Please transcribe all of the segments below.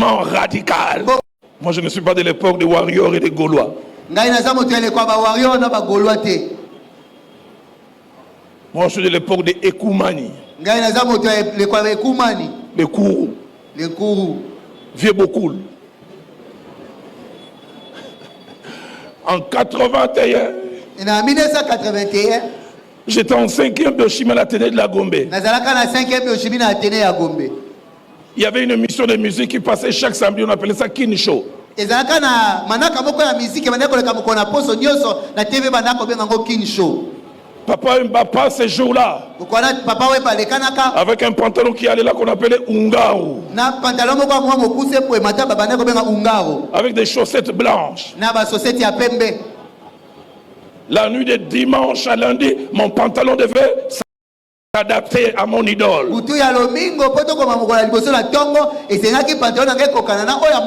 radical. Moi, je ne suis pas de l'époque des warriors et des Gaulois. Moi, je suis de l'époque des Ekoumani. Les Kourou. Vieux Bokoul. En 81. J'étais en 5e biochimie à l'Athénée de la Gombe. Il y avait une émission de musique qui passait chaque samedi, on appelait ça Kin Show. Papa Mbapa ce jour-là, avec un pantalon qui allait là qu'on appelait Ungaro, avec des chaussettes blanches. La nuit de dimanche à lundi, mon pantalon devait s'adapter à mon idole.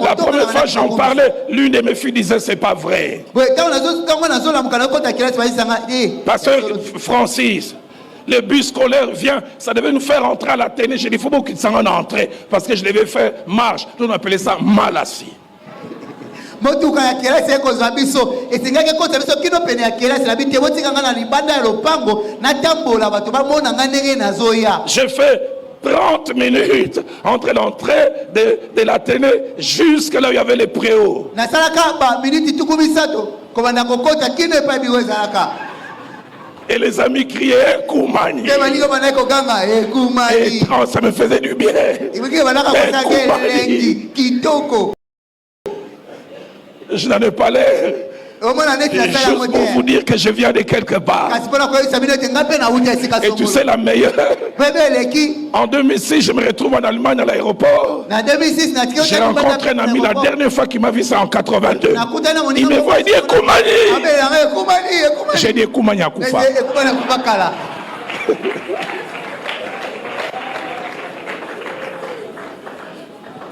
La première fois j'en parlais, l'une de mes filles disait c'est pas vrai. Pasteur Francis, le bus scolaire vient, ça devait nous faire entrer à l'Athénée. J'ai dit, il faut beaucoup qu'ils s'en entrer parce que je devais faire marche. On appelait ça malassi. J'ai fait 30 minutes entre l'entrée de l'Athénée jusqu'à là où il y avait les préaux. Et les amis criaient Koumani. Et ça me faisait du bien. Je n'en ai pas l'air. Juste pour vous dire que je viens de quelque part. Et tu sais la meilleure. En 2006, je me retrouve en Allemagne à l'aéroport. J'ai rencontré un ami la dernière fois qui m'a vu ça en 82. Il me voit et dit Koumani. J'ai dit Koumani à Koufa.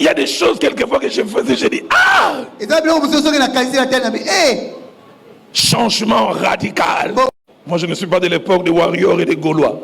Il y a des choses quelquefois que je faisais, je dis ah! Changement radical. Moi, je ne suis pas de l'époque des warriors et des Gaulois.